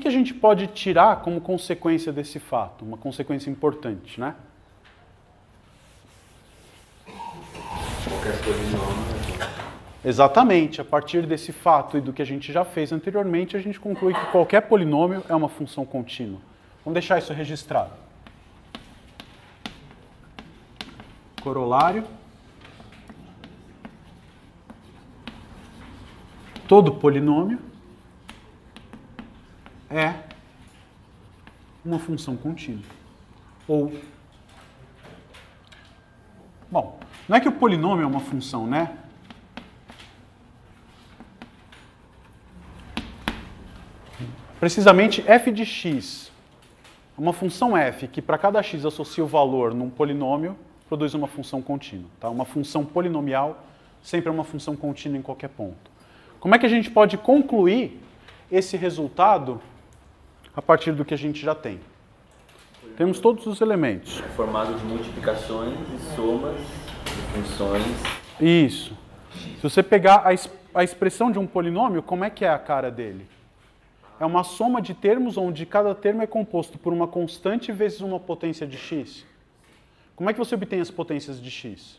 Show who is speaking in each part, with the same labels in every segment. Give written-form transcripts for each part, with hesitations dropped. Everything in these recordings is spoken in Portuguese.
Speaker 1: que a gente pode tirar como consequência desse fato? Uma consequência importante, né?
Speaker 2: Qualquer polinômio.
Speaker 1: Exatamente. A partir desse fato e do que a gente já fez anteriormente, a gente conclui que qualquer polinômio é uma função contínua. Vamos deixar isso registrado. Corolário. Todo polinômio é uma função contínua. Ou, bom, não é que o polinômio é uma função, né? Precisamente f de x, uma função f que para cada x associa o valor num polinômio, produz uma função contínua. Tá? Uma função polinomial sempre é uma função contínua em qualquer ponto. Como é que a gente pode concluir esse resultado a partir do que a gente já tem? Temos todos os elementos.
Speaker 2: É formado de multiplicações e somas de funções.
Speaker 1: Isso. Se você pegar a expressão de um polinômio, como é que é a cara dele? É uma soma de termos onde cada termo é composto por uma constante vezes uma potência de x. Como é que você obtém as potências de x?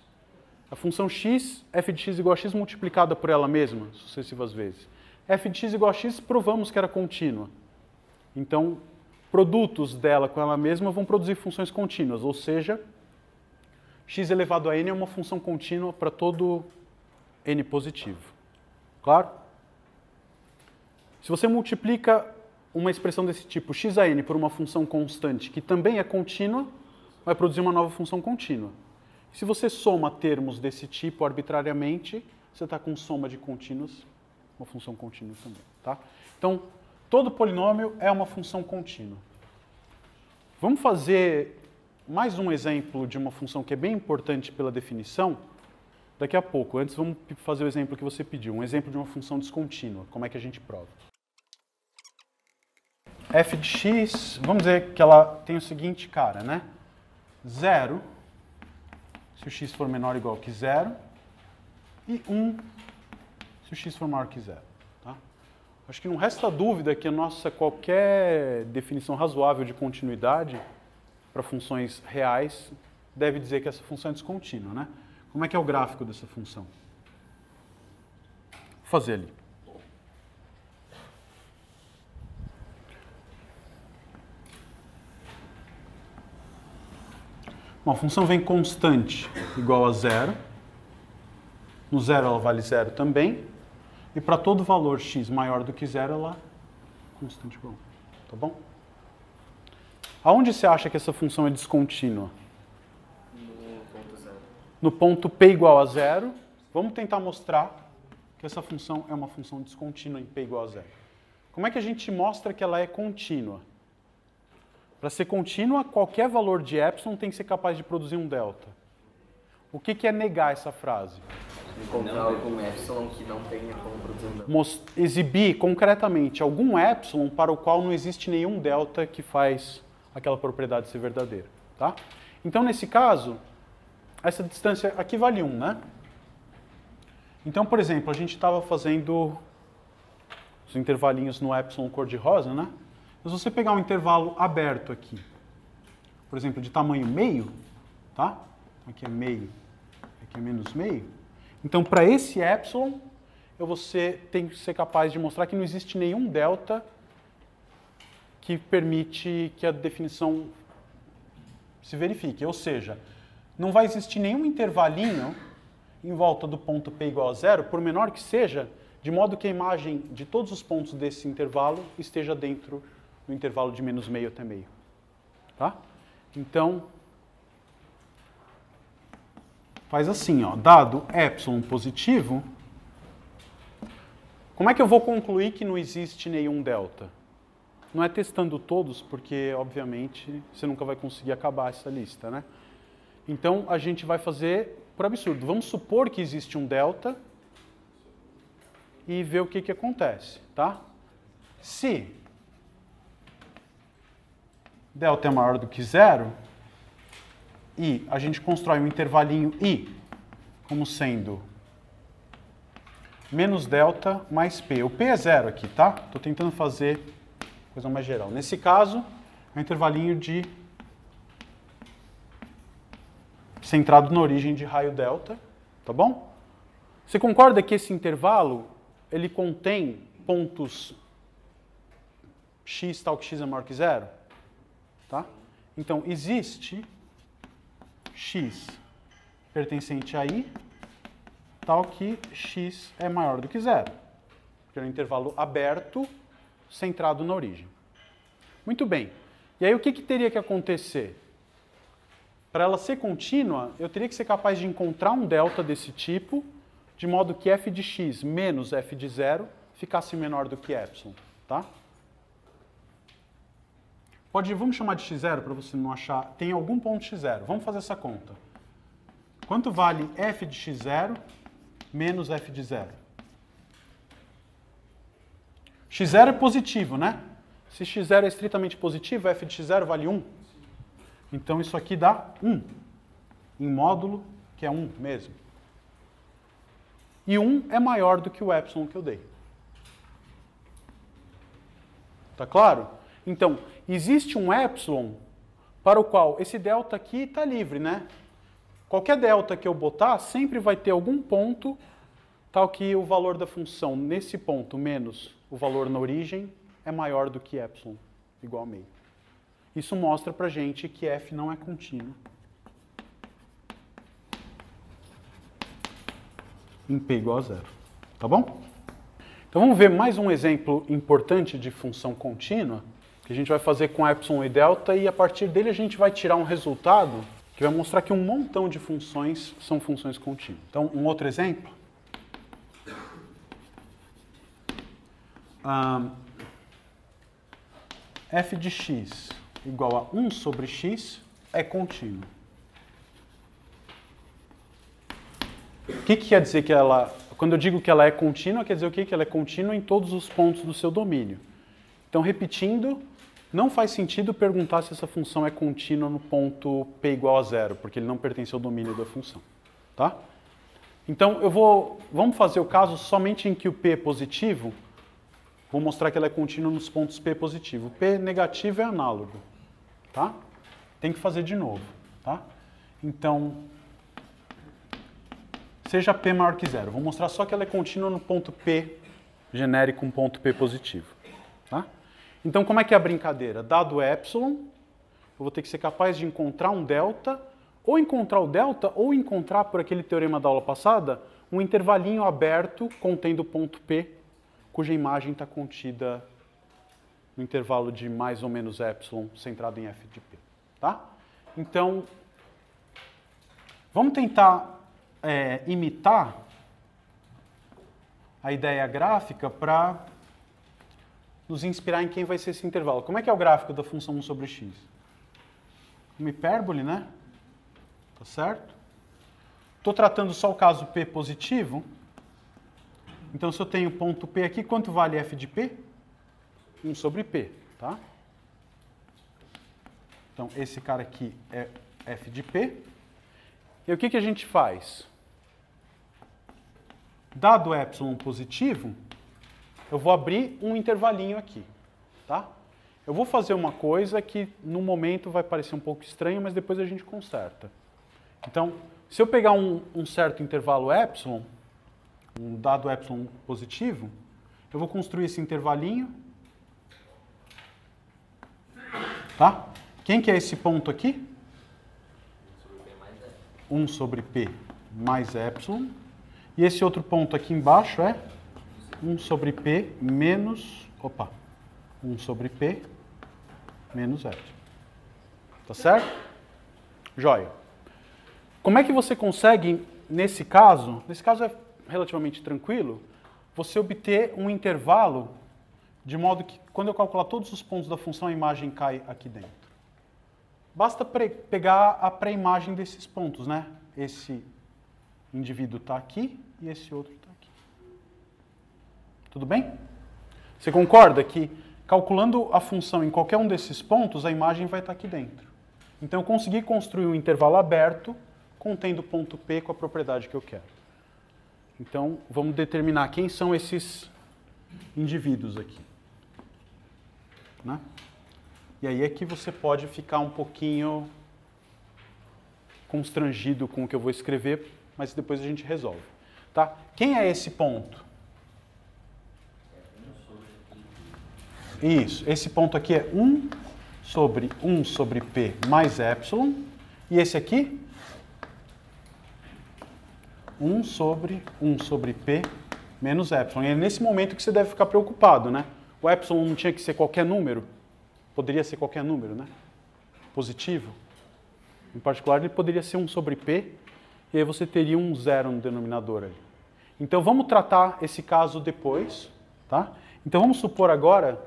Speaker 1: A função x, f de x igual a x multiplicada por ela mesma, sucessivas vezes. F de x igual a x, provamos que era contínua. Então, produtos dela com ela mesma vão produzir funções contínuas, ou seja, x elevado a n é uma função contínua para todo n positivo. Claro? Se você multiplica uma expressão desse tipo, x a n, por uma função constante que também é contínua, vai produzir uma nova função contínua. Se você soma termos desse tipo arbitrariamente, você está com soma de contínuas, uma função contínua também. Tá? Então, todo polinômio é uma função contínua. Vamos fazer mais um exemplo de uma função que é bem importante pela definição daqui a pouco. Antes, vamos fazer o exemplo que você pediu, um exemplo de uma função descontínua. Como é que a gente prova? F de x, vamos dizer que ela tem o seguinte cara, né? 0, se o x for menor ou igual que 0, e 1, se o x for maior que 0. Tá? Acho que não resta dúvida que a nossa qualquer definição razoável de continuidade para funções reais deve dizer que essa função é descontínua, né? Como é que é o gráfico dessa função? Vou fazer ali. Bom, a função vem constante igual a 0. No 0 ela vale 0 também. E para todo valor x maior do que 0, ela é constante igual a 1. Tá bom? Aonde você acha que essa função é descontínua?
Speaker 2: No ponto 0.
Speaker 1: No ponto p igual a 0. Vamos tentar mostrar que essa função é uma função descontínua em p igual a 0. Como é que a gente mostra que ela é contínua? Para ser contínua, qualquer valor de epsilon tem que ser capaz de produzir um delta. O que é negar essa frase?
Speaker 2: Encontrar algum epsilon que não tenha como produzir um delta.
Speaker 1: Exibir concretamente algum epsilon para o qual não existe nenhum delta que faz aquela propriedade ser verdadeira. Tá? Então, nesse caso, essa distância aqui vale 1, né? Então, por exemplo, a gente estava fazendo os intervalinhos no epsilon cor-de-rosa, né? Mas se você pegar um intervalo aberto aqui, por exemplo, de tamanho meio, tá? Aqui é meio, aqui é menos meio. Então, para esse epsilon, você tem que ser capaz de mostrar que não existe nenhum delta que permite que a definição se verifique. Ou seja, não vai existir nenhum intervalinho em volta do ponto p igual a 0, por menor que seja, de modo que a imagem de todos os pontos desse intervalo esteja dentro do intervalo de menos meio até meio. Tá? Então, faz assim, ó, dado epsilon positivo, como é que eu vou concluir que não existe nenhum delta? Não é testando todos, porque, obviamente, você nunca vai conseguir acabar essa lista, né? Então, a gente vai fazer por absurdo. Vamos supor que existe um delta e ver o que acontece, tá? Se delta é maior do que 0, e a gente constrói um intervalinho i como sendo menos delta mais p. O p é 0 aqui, tá? Estou tentando fazer coisa mais geral. Nesse caso, é um intervalinho centrado na origem de raio delta, tá bom? Você concorda que esse intervalo, ele contém pontos x tal que x é maior que zero? Tá? Então, existe x pertencente a i tal que x é maior do que zero. Porque é um intervalo aberto, centrado na origem. Muito bem. E aí o que teria que acontecer? Para ela ser contínua, eu teria que ser capaz de encontrar um delta desse tipo, de modo que f de x menos f de zero ficasse menor do que epsilon. Tá? Vamos chamar de x0 para você não achar. Tem algum ponto x0. Vamos fazer essa conta. Quanto vale f de x0 menos f de zero? x0 é positivo, né? Se x0 é estritamente positivo, f de x0 vale 1. Então isso aqui dá 1, em módulo, que é 1 mesmo. E 1 é maior do que o epsilon que eu dei. Tá claro? Então, existe um epsilon para o qual esse delta aqui está livre, né? Qualquer delta que eu botar sempre vai ter algum ponto tal que o valor da função nesse ponto menos o valor na origem é maior do que epsilon, igual a meio. Isso mostra pra gente que f não é contínuo em p igual a zero. Tá bom? Então vamos ver mais um exemplo importante de função contínua, que a gente vai fazer com epsilon e delta, e a partir dele a gente vai tirar um resultado que vai mostrar que um montão de funções são funções contínuas. Então, um outro exemplo. F de x igual a 1 sobre x é contínuo. O que quer dizer que ela... Quando eu digo que ela é contínua, quer dizer o quê? Que ela é contínua em todos os pontos do seu domínio. Então, repetindo, não faz sentido perguntar se essa função é contínua no ponto p igual a zero, porque ele não pertence ao domínio da função. Tá? Então, vamos fazer o caso somente em que o p é positivo. Vou mostrar que ela é contínua nos pontos p positivo. P negativo é análogo. Tá? Tem que fazer de novo. Tá? Então, seja p maior que zero. Vou mostrar só que ela é contínua no ponto p genérico, um ponto p positivo. Tá? Então, como é que é a brincadeira? Dado epsilon, eu vou ter que ser capaz de encontrar um delta, ou encontrar o delta, ou encontrar, por aquele teorema da aula passada, um intervalinho aberto contendo o ponto p, cuja imagem está contida no intervalo de mais ou menos epsilon, centrado em f de p. Tá? Então, vamos tentar imitar a ideia gráfica para nos inspirar em quem vai ser esse intervalo. Como é que é o gráfico da função 1 sobre x? Uma hipérbole, né? Tá certo? Estou tratando só o caso p positivo. Então, se eu tenho ponto P aqui, quanto vale f de P? 1 sobre P, tá? Então, esse cara aqui é f de P. E o que a gente faz? Dado epsilon positivo, eu vou abrir um intervalinho aqui, tá? Eu vou fazer uma coisa que, no momento, vai parecer um pouco estranho, mas depois a gente conserta. Então, se eu pegar um certo intervalo epsilon, um dado epsilon positivo, eu vou construir esse intervalinho. Tá? Quem que é esse ponto aqui? 1 sobre p mais epsilon. E esse outro ponto aqui embaixo é 1 sobre p menos... 1 sobre p menos epsilon. Tá certo? Joia. Como é que você consegue, nesse caso é relativamente tranquilo, você obter um intervalo de modo que, quando eu calcular todos os pontos da função, a imagem cai aqui dentro. Basta pegar a pré-imagem desses pontos, né? Esse indivíduo está aqui e esse outro está aqui. Tudo bem? Você concorda que, calculando a função em qualquer um desses pontos, a imagem vai estar aqui dentro. Então, eu consegui construir um intervalo aberto contendo o ponto P com a propriedade que eu quero. Então, vamos determinar quem são esses indivíduos aqui. né? E aí é que você pode ficar um pouquinho constrangido com o que eu vou escrever, mas depois a gente resolve. Tá? Quem é esse ponto? Isso, esse ponto aqui é 1 sobre P mais epsilon. E esse aqui? 1 sobre P menos epsilon. E é nesse momento que você deve ficar preocupado, né? O epsilon não tinha que ser qualquer número? Poderia ser qualquer número, né? Positivo. Em particular, ele poderia ser 1 sobre P, e aí você teria um zero no denominador ali. Então, vamos tratar esse caso depois, tá? Então, vamos supor agora,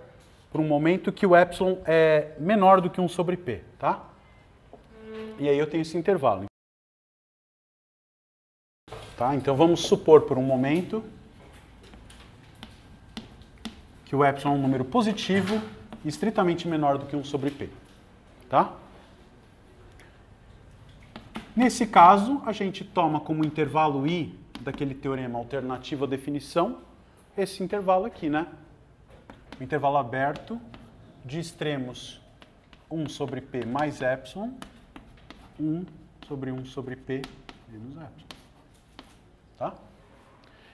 Speaker 1: por um momento, que o epsilon é menor do que 1 sobre P, tá? E aí eu tenho esse intervalo. Tá? Então, vamos supor por um momento que o epsilon é um número positivo e estritamente menor do que 1 sobre P. Tá? Nesse caso, a gente toma como intervalo I daquele teorema alternativo à definição esse intervalo aqui, né? O intervalo aberto de extremos 1 sobre P mais epsilon, 1 sobre P menos epsilon. Tá?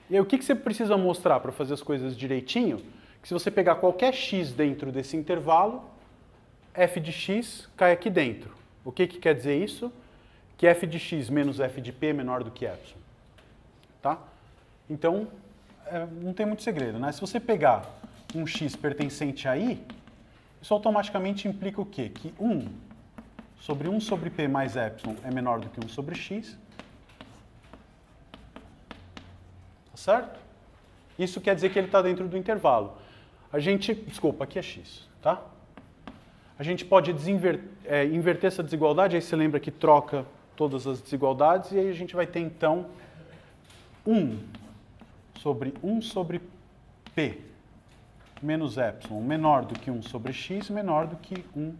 Speaker 1: E aí, o que você precisa mostrar para fazer as coisas direitinho? Que se você pegar qualquer x dentro desse intervalo, f de x cai aqui dentro. O que quer dizer isso? Que f de x menos f de p é menor do que epsilon. Tá? Então, não tem muito segredo, né? Se você pegar um x pertencente a I, isso automaticamente implica o quê? Que 1 sobre p mais epsilon é menor do que 1 sobre x. Tá certo? Isso quer dizer que ele está dentro do intervalo. Desculpa, aqui é x, tá? A gente pode inverter essa desigualdade, aí você lembra que troca todas as desigualdades, e aí a gente vai ter, então, 1 sobre P menos epsilon menor do que 1 sobre x, menor do que 1.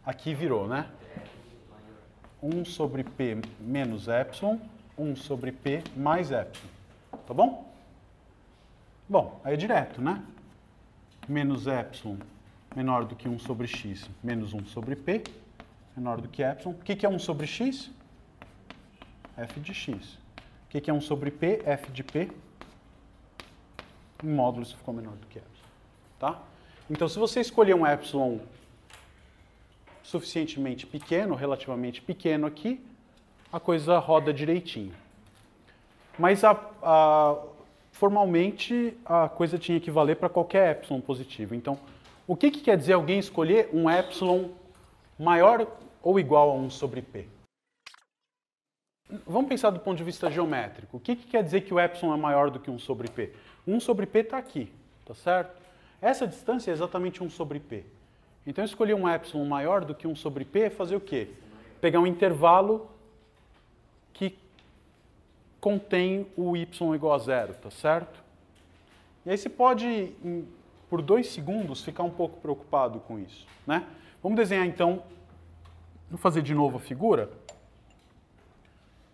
Speaker 1: Aqui virou, né? 1 sobre P menos epsilon, 1 sobre P mais epsilon. Tá bom? Bom, aí é direto, né? Menos epsilon menor do que 1 sobre x, menos 1 sobre p, menor do que epsilon. O que é 1 sobre x? F de x. O que é 1 sobre p? F de p. Em módulo isso ficou menor do que epsilon. Tá? Então, se você escolher um epsilon suficientemente pequeno, relativamente pequeno aqui, a coisa roda direitinho. Mas formalmente, a coisa tinha que valer para qualquer epsilon positivo. Então, o que quer dizer alguém escolher um epsilon maior ou igual a 1 sobre p? Vamos pensar do ponto de vista geométrico. O que quer dizer que o epsilon é maior do que 1 sobre p? 1 sobre p está aqui, tá certo? Essa distância é exatamente 1 sobre p. Então, escolher um epsilon maior do que 1 sobre p é fazer o quê? Pegar um intervalo que contém o y igual a zero, tá certo? E aí você pode, por 2 segundos, ficar um pouco preocupado com isso, né? Vamos desenhar, então, vou fazer de novo a figura,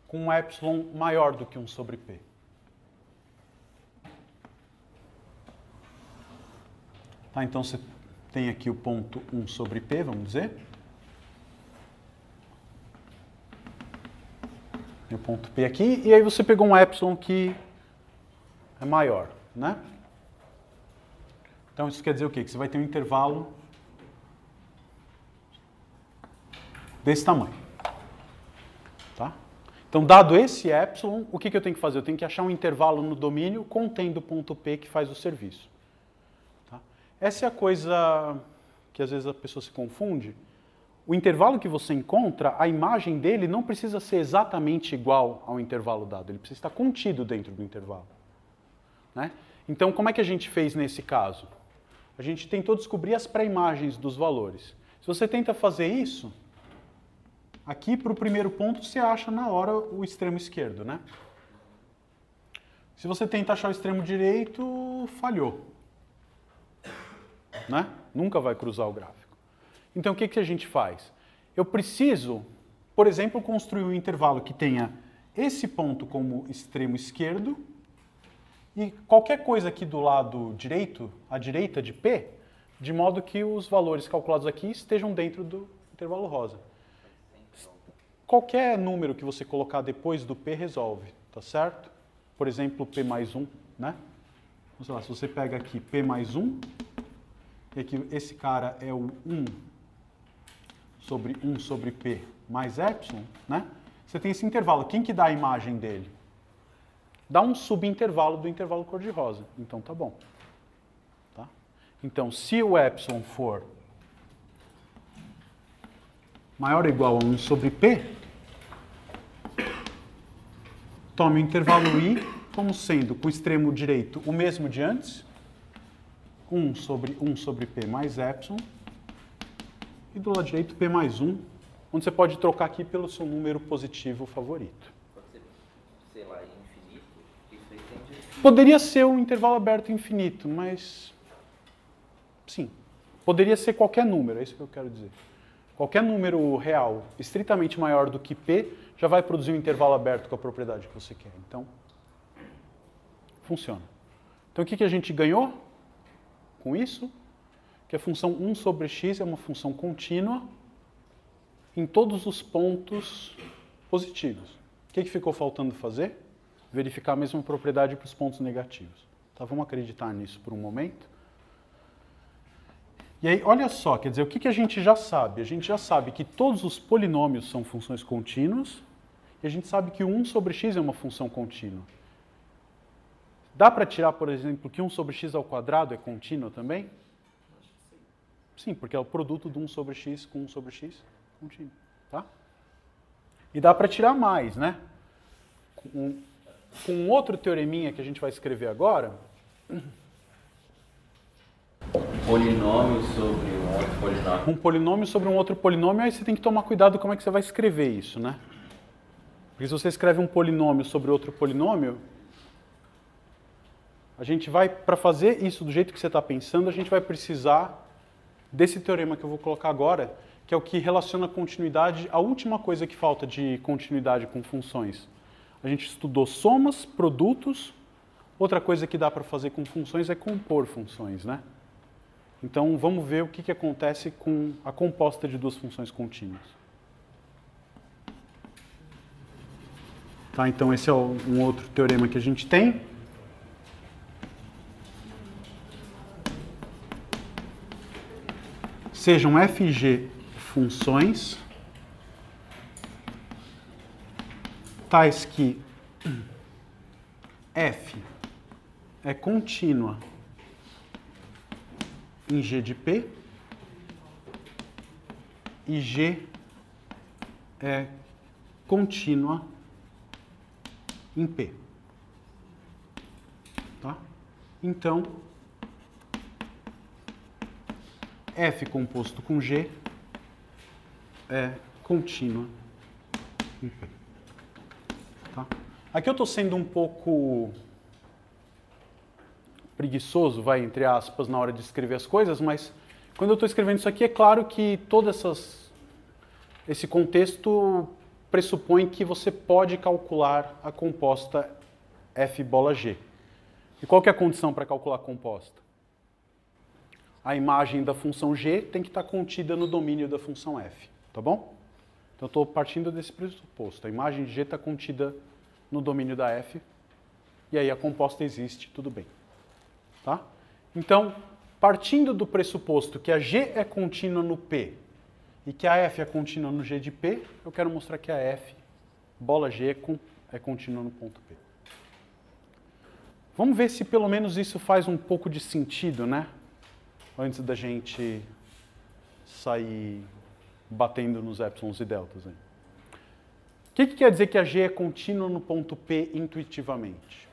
Speaker 1: com um epsilon maior do que 1 sobre p. Tá, então, você tem aqui o ponto 1 sobre p, vamos dizer. Tem o ponto P aqui, e aí você pegou um epsilon que é maior, né? Então, isso quer dizer o quê? Que você vai ter um intervalo desse tamanho. Tá? Então, dado esse epsilon, o que eu tenho que fazer? Eu tenho que achar um intervalo no domínio contendo o ponto P que faz o serviço. Tá? Essa é a coisa que às vezes a pessoa se confunde. O intervalo que você encontra, a imagem dele não precisa ser exatamente igual ao intervalo dado. Ele precisa estar contido dentro do intervalo. Né? Então, como é que a gente fez nesse caso? A gente tentou descobrir as pré-imagens dos valores. Se você tenta fazer isso, aqui para o primeiro ponto você acha na hora o extremo esquerdo, né? Se você tenta achar o extremo direito, falhou. Né? Nunca vai cruzar o gráfico. Então, o que a gente faz? Eu preciso, por exemplo, construir um intervalo que tenha esse ponto como extremo esquerdo e qualquer coisa aqui do lado direito, à direita de P, de modo que os valores calculados aqui estejam dentro do intervalo rosa. Qualquer número que você colocar depois do P resolve, tá certo? Por exemplo, P mais 1, né? Vamos lá, se você pega aqui P mais 1, e aqui esse cara é o 1 sobre P mais epsilon, né? Você tem esse intervalo. Quem que dá a imagem dele? Dá um subintervalo do intervalo cor-de-rosa. Então tá bom. Tá? Então, se o epsilon for maior ou igual a 1 sobre P, tome o intervalo I como sendo, com o extremo direito, o mesmo de antes, 1 sobre P mais epsilon, e do lado direito P mais 1, onde você pode trocar aqui pelo seu número positivo favorito.
Speaker 2: Pode ser, sei lá, infinito? Isso aí tem de...
Speaker 1: Poderia ser um intervalo aberto infinito, mas... Sim. Poderia ser qualquer número, é isso que eu quero dizer. Qualquer número real estritamente maior do que P já vai produzir um intervalo aberto com a propriedade que você quer. Então, funciona. Então, o que a gente ganhou com isso? Que a função 1 sobre x é uma função contínua em todos os pontos positivos. O que ficou faltando fazer? Verificar a mesma propriedade para os pontos negativos. Tá, vamos acreditar nisso por um momento. E aí, olha só, quer dizer, o que a gente já sabe? A gente já sabe que todos os polinômios são funções contínuas e a gente sabe que 1 sobre x é uma função contínua. Dá para tirar, por exemplo, que 1 sobre x ao quadrado é contínuo também? Sim, porque é o produto de 1 sobre x com 1 sobre x contínuo. Tá? E dá para tirar mais, né? Com outro teoreminha que a gente vai escrever agora...
Speaker 2: Polinômio sobre um outro polinômio.
Speaker 1: Um polinômio sobre um outro polinômio, aí você tem que tomar cuidado como é que você vai escrever isso, né? Porque se você escreve um polinômio sobre outro polinômio, a gente vai, para fazer isso do jeito que você está pensando, a gente vai precisar desse teorema que eu vou colocar agora, que é o que relaciona a continuidade, a última coisa que falta de continuidade com funções. A gente estudou somas, produtos, outra coisa que dá para fazer com funções é compor funções, né? Então, vamos ver o que acontece com a composta de duas funções contínuas. Tá, então, esse é um outro teorema que a gente tem. Sejam FG funções tais que F é contínua em G de P e G é contínua em P. Tá? Então, F composto com G é contínua em P. Tá? Aqui eu estou sendo um pouco preguiçoso, vai, entre aspas, na hora de escrever as coisas, mas quando eu estou escrevendo isso aqui, é claro que todo esse contexto pressupõe que você pode calcular a composta F bola G. E qual que é a condição para calcular a composta? A imagem da função G tem que estar contida no domínio da função F, tá bom? Então eu estou partindo desse pressuposto. A imagem de G está contida no domínio da F, e aí a composta existe, tudo bem. Tá? Então, partindo do pressuposto que a G é contínua no P e que a F é contínua no G de P, eu quero mostrar que a F, bola G, é contínua no ponto P. Vamos ver se pelo menos isso faz um pouco de sentido, né? Antes da gente sair batendo nos épsilons e deltas. Aí. O que quer dizer que a G é contínua no ponto P intuitivamente?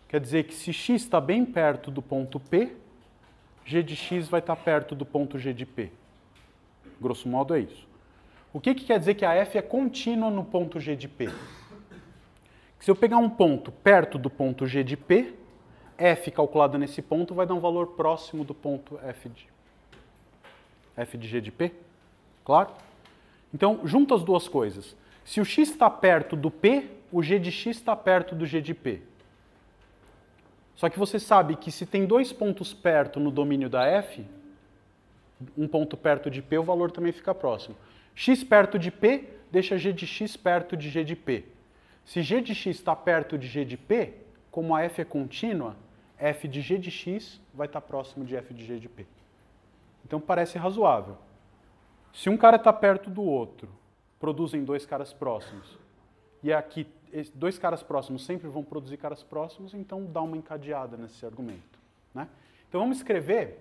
Speaker 1: Quer dizer que se x está bem perto do ponto P, G de x vai estar perto do ponto G de P. Grosso modo é isso. O que quer dizer que a F é contínua no ponto G de P? Se eu pegar um ponto perto do ponto G de P, F calculada nesse ponto vai dar um valor próximo do ponto F de G de P. Claro? Então, junta as duas coisas. Se o x está perto do P, o G de x está perto do G de P. Só que você sabe que se tem dois pontos perto no domínio da f, um ponto perto de P, o valor também fica próximo. X perto de P deixa G de X perto de G de P. Se G de X está perto de G de P, como a f é contínua, f de G de X vai estar próximo de f de G de P. Então parece razoável. Se um cara está perto do outro, produzem dois caras próximos, e aqui dois caras próximos sempre vão produzir caras próximos, então dá uma encadeada nesse argumento, né? Então vamos escrever,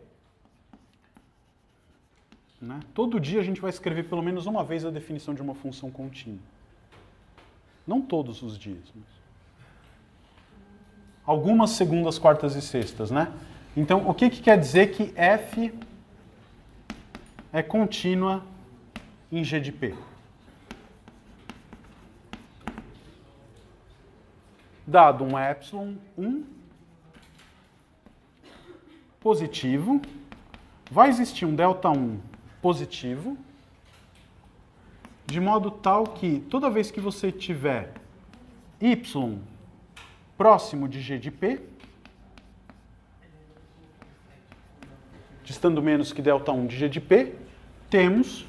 Speaker 1: né? Todo dia a gente vai escrever pelo menos uma vez a definição de uma função contínua. Não todos os dias, mas algumas segundas, quartas e sextas, né? Então o que quer dizer que f é contínua em G de P? Dado um epsilon 1 positivo, vai existir um delta 1 positivo, de modo tal que toda vez que você tiver y próximo de G de P, distando menos que delta 1 de G de P, temos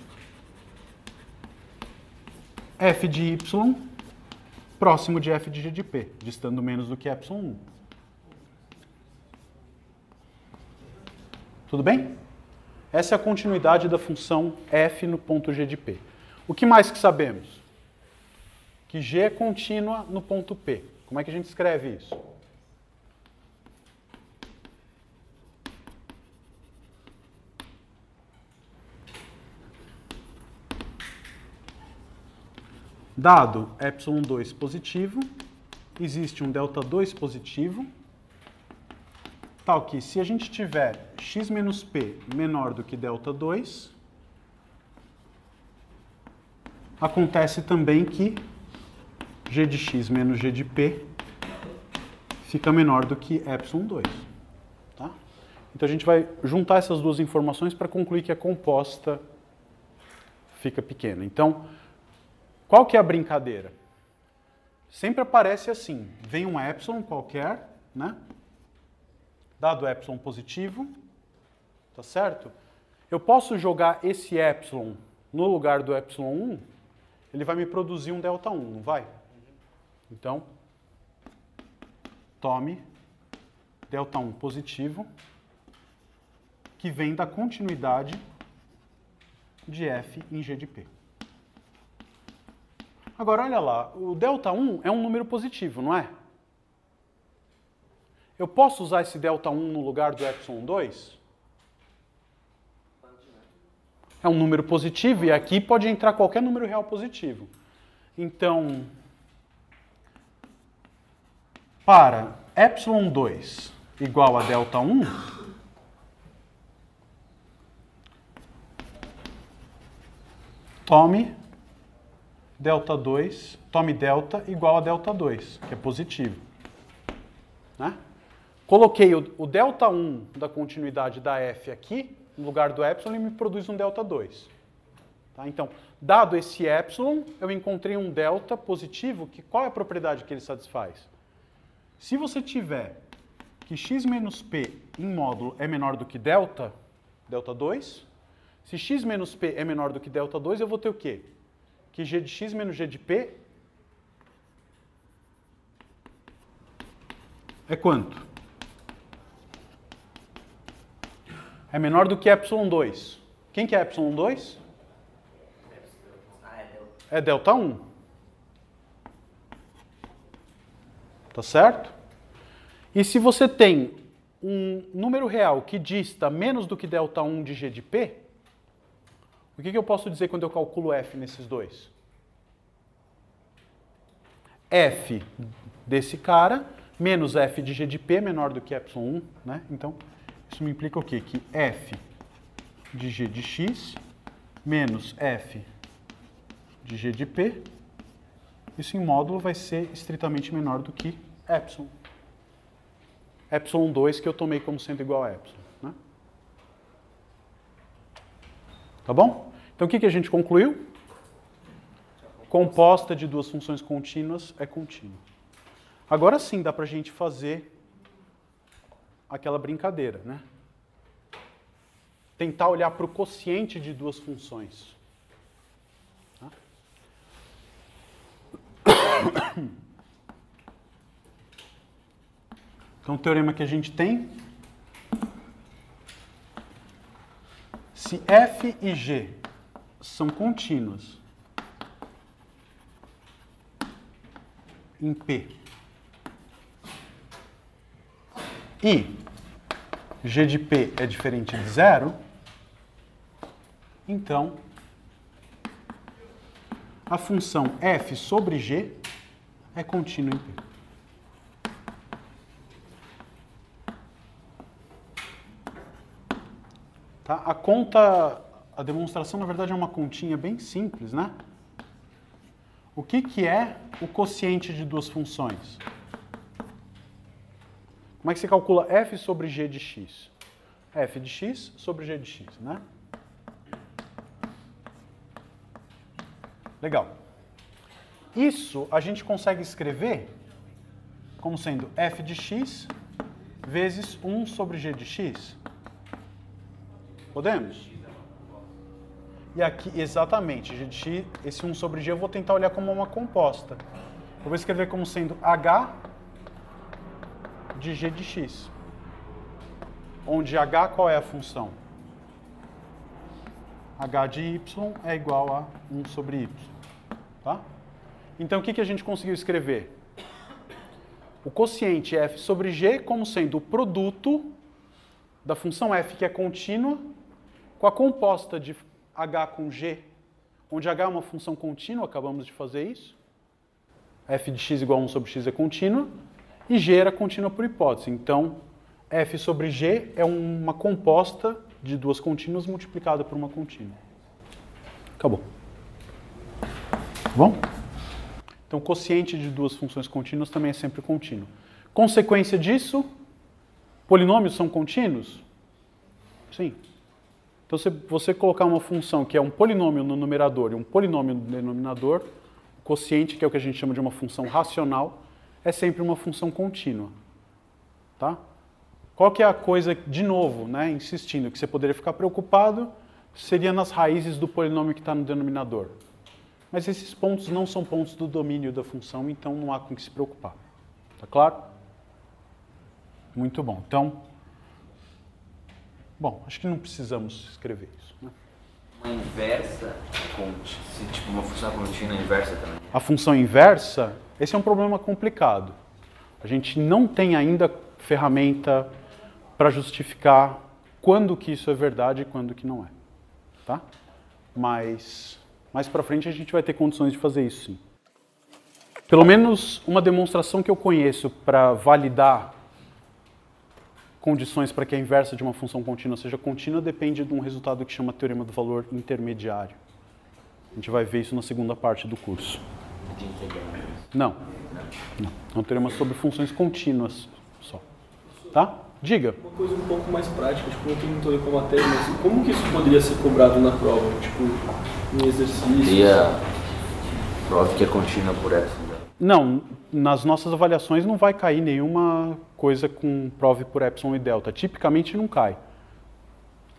Speaker 1: f de y próximo de f de G de P, distando menos do que epsilon 1. Tudo bem? Essa é a continuidade da função f no ponto G de P. O que mais que sabemos? Que G é contínua no ponto P. Como é que a gente escreve isso? Dado epsilon 2 positivo, existe um delta 2 positivo, tal que se a gente tiver x menos p menor do que delta 2, acontece também que g de x menos g de p fica menor do que epsilon 2. Tá? Então a gente vai juntar essas duas informações para concluir que a composta fica pequena. Então, qual que é a brincadeira? Sempre aparece assim, vem um epsilon qualquer, né? Dado epsilon positivo, tá certo? Eu posso jogar esse epsilon no lugar do epsilon 1, ele vai me produzir um delta 1, não vai? Então, tome delta 1 positivo, que vem da continuidade de f em G de P. Agora, olha lá, o delta 1 é um número positivo, não é? Eu posso usar esse delta 1 no lugar do epsilon 2? É um número positivo e aqui pode entrar qualquer número real positivo. Então, para epsilon 2 igual a delta 1, tome delta 2, tome delta igual a delta 2, que é positivo. Né? Coloquei o delta 1 da continuidade da f aqui, no lugar do epsilon, e me produz um delta 2. Tá? Então, dado esse epsilon, eu encontrei um delta positivo, que qual é a propriedade que ele satisfaz? Se você tiver que x menos p em módulo é menor do que delta 2, se x menos p é menor do que delta 2, eu vou ter o quê? Que g de x menos g de p é quanto? É menor do que epsilon 2. Quem que é epsilon 2? É delta 1. Tá certo? E se você tem um número real que dista menos do que delta 1 de g de p, o que eu posso dizer quando eu calculo f nesses dois? F desse cara menos f de g de p é menor do que epsilon 1, né? Então, isso me implica o quê? Que f de g de x menos f de g de p, isso em módulo vai ser estritamente menor do que epsilon. Epsilon 2 que eu tomei como sendo igual a epsilon. Né? Tá bom? Então o que a gente concluiu? Composta de duas funções contínuas é contínua. Agora sim dá para a gente fazer aquela brincadeira, né? Tentar olhar para o quociente de duas funções. Tá? Então, o teorema que a gente tem, se f e g são contínuas em P e g de P é diferente de zero, então a função f sobre g é contínua em P. Tá? A demonstração, na verdade, é uma continha bem simples, né? O que é o quociente de duas funções? Como é que você calcula f sobre g de x? F de x sobre g de x, né? Legal. Isso a gente consegue escrever como sendo f de x vezes 1 sobre g de x. Podemos? E aqui, exatamente, g de x, esse 1 sobre g eu vou tentar olhar como uma composta. Eu vou escrever como sendo h de g de x. Onde h qual é a função? H de y é igual a 1 sobre y. Tá? Então, o que a gente conseguiu escrever? O quociente f sobre g como sendo o produto da função f, que é contínua, com a composta de h com g, onde h é uma função contínua, acabamos de fazer isso. F de x igual a 1 sobre x é contínua, e g era contínua por hipótese. Então, f sobre g é uma composta de duas contínuas multiplicada por uma contínua. Acabou. Bom? Então, o quociente de duas funções contínuas também é sempre contínuo. Consequência disso, polinômios são contínuos? Sim. Então, se você colocar uma função que é um polinômio no numerador e um polinômio no denominador, o quociente, que é o que a gente chama de uma função racional, é sempre uma função contínua. Tá? Qual que é a coisa, de novo, né, insistindo, que você poderia ficar preocupado, seria nas raízes do polinômio que está no denominador. Mas esses pontos não são pontos do domínio da função, então não há com que se preocupar. Tá claro? Muito bom. Então, bom, acho que não precisamos escrever isso. Né?
Speaker 2: Uma inversa, tipo uma função contínua inversa também.
Speaker 1: A função inversa, esse é um problema complicado. A gente não tem ainda ferramenta para justificar quando que isso é verdade e quando que não é. Tá? Mas mais para frente a gente vai ter condições de fazer isso, sim. Pelo menos uma demonstração que eu conheço para validar condições para que a inversa de uma função contínua seja contínua depende de um resultado que chama teorema do valor intermediário. A gente vai ver isso na segunda parte do curso.
Speaker 2: De integrais.
Speaker 1: Não. É um teorema sobre funções contínuas só. Tá? Diga.
Speaker 3: Uma coisa um pouco mais prática, tipo, não tem muito a ver com a matéria, mas como que isso poderia ser cobrado na prova? Tipo, em exercícios?
Speaker 2: Seria prova que é contínua por epsilon.
Speaker 1: Não, nas nossas avaliações não vai cair nenhuma coisa com prova por epsilon e delta. Tipicamente não cai.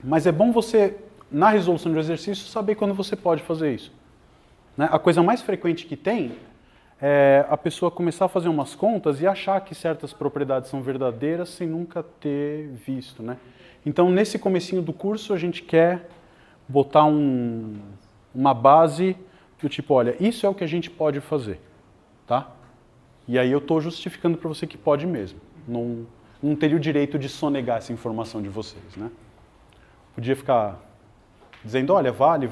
Speaker 1: Mas é bom você, na resolução de exercício, saber quando você pode fazer isso. Né? A coisa mais frequente que tem é a pessoa começar a fazer umas contas e achar que certas propriedades são verdadeiras sem nunca ter visto. Né? Então, nesse comecinho do curso, a gente quer botar uma base do tipo, olha, isso é o que a gente pode fazer. Tá? E aí eu estou justificando para você que pode mesmo. Não teria o direito de sonegar essa informação de vocês. Né? Podia ficar dizendo, olha, vale,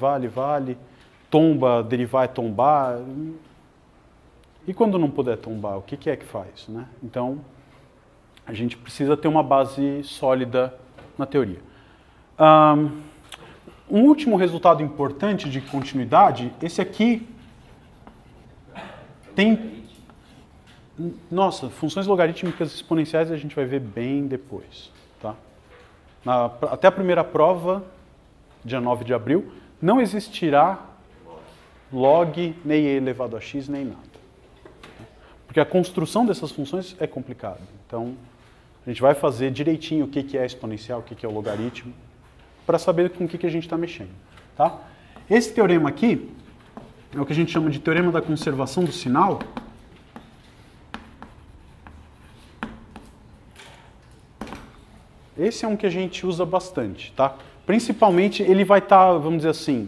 Speaker 1: tomba, derivar é tombar. E quando não puder tombar, o que é que faz? Né? Então, a gente precisa ter uma base sólida na teoria. Um último resultado importante de continuidade, esse aqui tem... Nossa, funções logarítmicas exponenciais a gente vai ver bem depois. Tá? Até a primeira prova, dia 9 de abril, não existirá log, nem e elevado a x, nem nada. Porque a construção dessas funções é complicada. Então, a A gente vai fazer direitinho o que é exponencial, o que é o logaritmo, para saber com o que a gente está mexendo. Tá? Esse teorema aqui é o que a gente chama de teorema da conservação do sinal. Esse é um que a gente usa bastante, tá? Principalmente ele vai estar, vamos dizer assim,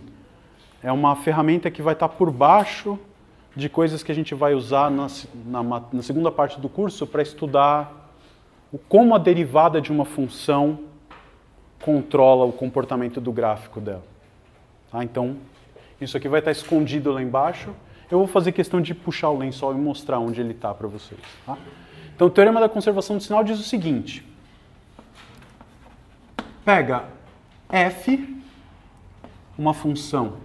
Speaker 1: é uma ferramenta que vai estar por baixo de coisas que a gente vai usar na segunda parte do curso para estudar como a derivada de uma função controla o comportamento do gráfico dela. Tá? Então, isso aqui vai estar escondido lá embaixo. Eu vou fazer questão de puxar o lençol e mostrar onde ele está para vocês. Tá? Então, o teorema da conservação do sinal diz o seguinte. Pega f, uma função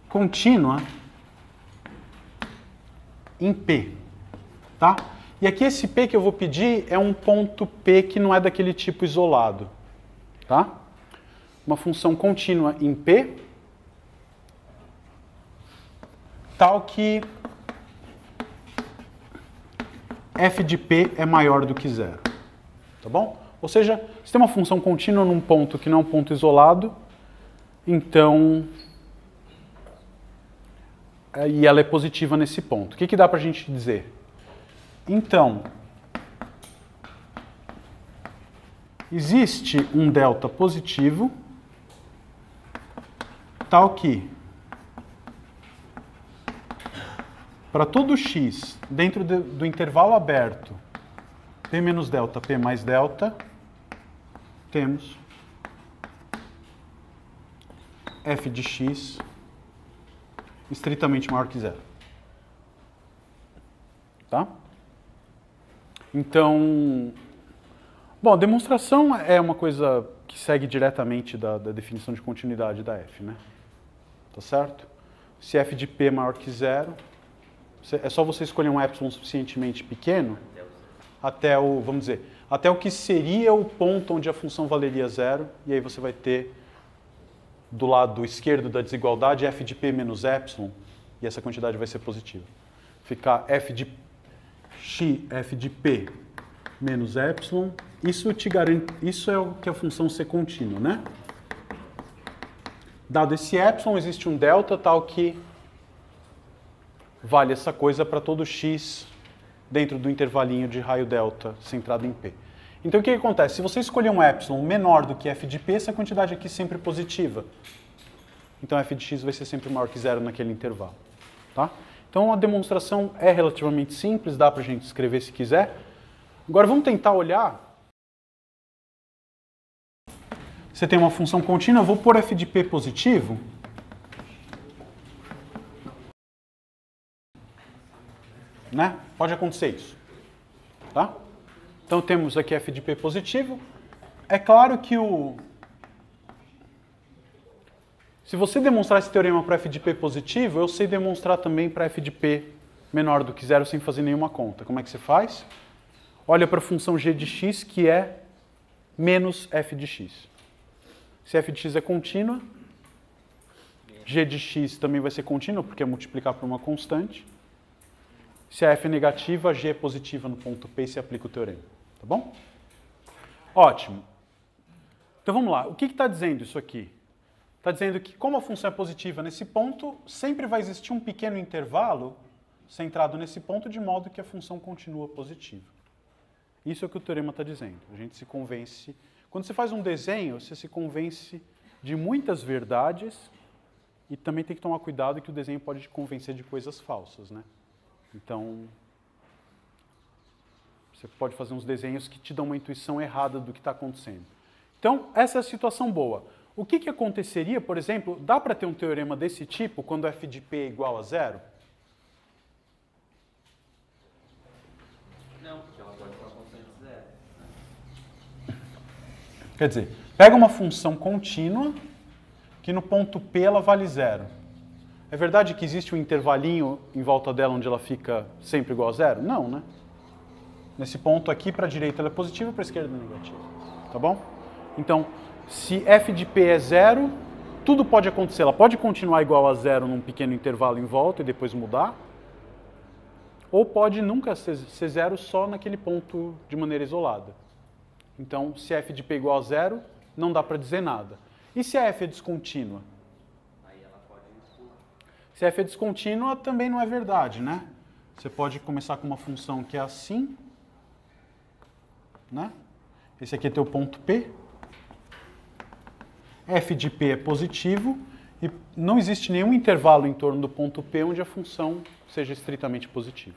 Speaker 1: contínua em P, tá? E aqui esse P que eu vou pedir é um ponto P que não é daquele tipo isolado, tá? Uma função contínua em P, tal que f de P é maior do que zero, tá bom? Ou seja, se tem uma função contínua num ponto que não é um ponto isolado, então e ela é positiva nesse ponto. O que dá para a gente dizer? Então, existe um delta positivo, tal que, para todo x dentro do intervalo aberto, p menos delta, p mais delta, temos f de x estritamente maior que zero. Tá? Então, bom, a demonstração é uma coisa que segue diretamente da definição de continuidade da f, né? Tá certo? Se f de p é maior que zero, é só você escolher um epsilon suficientemente pequeno até o, vamos dizer, até o que seria o ponto onde a função valeria zero, e aí você vai ter do lado esquerdo da desigualdade f de p menos epsilon, e essa quantidade vai ser positiva. Ficar f de x, f de p menos epsilon, isso te garante, isso é o que a função ser contínua, né? Dado esse epsilon, existe um delta tal que vale essa coisa para todo x dentro do intervalinho de raio delta centrado em p. Então o que acontece? Se você escolher um epsilon menor do que f de p, essa quantidade aqui é sempre positiva. Então f de x vai ser sempre maior que zero naquele intervalo. Tá? Então a demonstração é relativamente simples, dá para a gente escrever se quiser. Agora vamos tentar olhar. Você tem uma função contínua, eu vou pôr f de p positivo. Né? Pode acontecer isso. Tá? Então temos aqui f de p positivo. É claro que se você demonstrar esse teorema para f de p positivo, eu sei demonstrar também para f de p menor do que zero sem fazer nenhuma conta. Como é que você faz? Olha para a função g de x, que é menos f de x. Se f de x é contínua, g de x também vai ser contínua, porque é multiplicar por uma constante. Se a f é negativa, g é positiva no ponto P e se aplica o teorema. Tá bom? Ótimo. Então vamos lá. O que está dizendo isso aqui? Está dizendo que como a função é positiva nesse ponto, sempre vai existir um pequeno intervalo centrado nesse ponto, de modo que a função continua positiva. Isso é o que o teorema está dizendo. A gente se convence... Quando você faz um desenho, você se convence de muitas verdades e também tem que tomar cuidado que o desenho pode te convencer de coisas falsas, né? Então, você pode fazer uns desenhos que te dão uma intuição errada do que está acontecendo. Então, essa é a situação boa. O que aconteceria, por exemplo, dá para ter um teorema desse tipo quando f de p é igual a zero?
Speaker 2: Não, porque ela pode ser uma constante zero.
Speaker 1: Quer dizer, pega uma função contínua que no ponto P ela vale zero. É verdade que existe um intervalinho em volta dela onde ela fica sempre igual a zero? Não, né? Nesse ponto aqui, para a direita ela é positiva, para a esquerda é negativa. Tá bom? Então, se f de p é zero, tudo pode acontecer. Ela pode continuar igual a zero num pequeno intervalo em volta e depois mudar. Ou pode nunca ser zero só naquele ponto de maneira isolada. Então, se f de p igual a zero, não dá para dizer nada. E se a f é descontínua?
Speaker 2: Aí ela pode pular.
Speaker 1: Se f é descontínua, também não é verdade, né? Você pode começar com uma função que é assim, né? Esse aqui é teu ponto P. F de P é positivo e não existe nenhum intervalo em torno do ponto P onde a função seja estritamente positiva.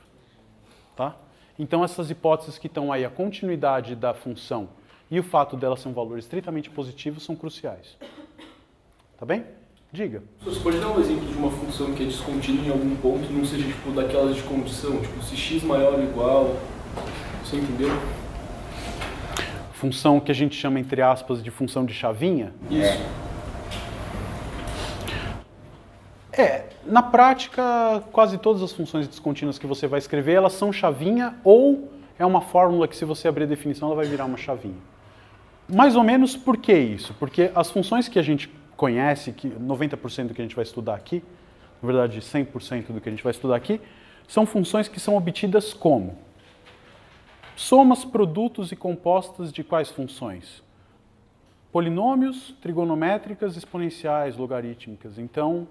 Speaker 1: Tá? Então, essas hipóteses que estão aí, a continuidade da função e o fato dela ser um valor estritamente positivo são cruciais. Tá bem? Diga.
Speaker 3: Você pode dar um exemplo de uma função que é descontínua em algum ponto e não seja tipo daquelas de condição, tipo se x maior ou igual, você entendeu?
Speaker 1: Função que a gente chama, entre aspas, de função de chavinha?
Speaker 3: Isso.
Speaker 1: Na prática, quase todas as funções descontínuas que você vai escrever, elas são chavinha ou é uma fórmula que se você abrir a definição, ela vai virar uma chavinha. Mais ou menos por que isso? Porque as funções que a gente conhece, que 90% do que a gente vai estudar aqui, na verdade 100% do que a gente vai estudar aqui, são funções que são obtidas como? Somas, produtos e compostas de quais funções? Polinômios, trigonométricas, exponenciais, logarítmicas. Então,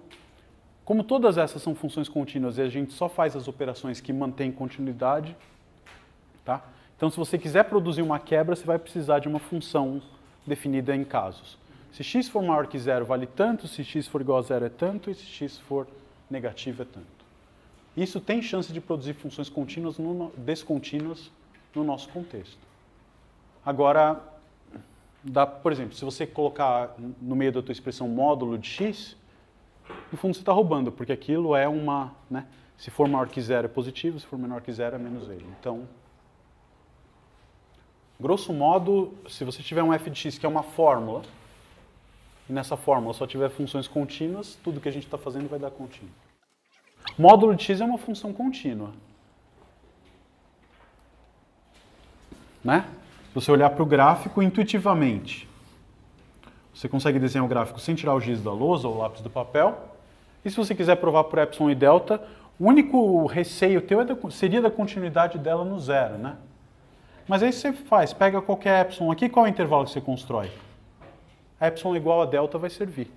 Speaker 1: como todas essas são funções contínuas e a gente só faz as operações que mantêm continuidade, tá? Então, se você quiser produzir uma quebra, você vai precisar de uma função definida em casos. Se x for maior que zero, vale tanto, se x for igual a zero é tanto, e se x for negativo é tanto. Isso tem chance de produzir funções contínuas descontínuas no nosso contexto. Agora, por exemplo, se você colocar no meio da tua expressão módulo de x, no fundo você está roubando, porque aquilo é uma... Né, se for maior que zero é positivo, se for menor que zero é menos ele. Então, grosso modo, se você tiver um f de x que é uma fórmula, e nessa fórmula só tiver funções contínuas, tudo que a gente está fazendo vai dar contínuo. Módulo de x é uma função contínua. Né? Se você olhar para o gráfico intuitivamente, você consegue desenhar o gráfico sem tirar o giz da lousa ou o lápis do papel. E se você quiser provar por epsilon e delta, o único receio teu seria da continuidade dela no zero, né? Mas aí você faz, pega qualquer epsilon aqui, qual é o intervalo que você constrói? Epsilon igual a delta vai servir.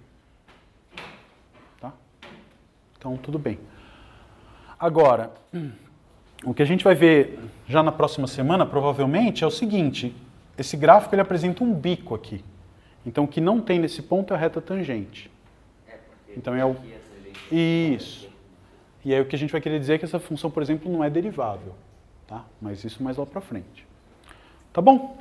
Speaker 1: Tá? Então, tudo bem. Agora, o que a gente vai ver já na próxima semana, provavelmente, é o seguinte. Esse gráfico ele apresenta um bico aqui. Então, o que não tem nesse ponto é a reta tangente. Então, é o... Isso. E aí o que a gente vai querer dizer é que essa função, por exemplo, não é derivável. Tá? Mas isso mais lá para frente. Tá bom?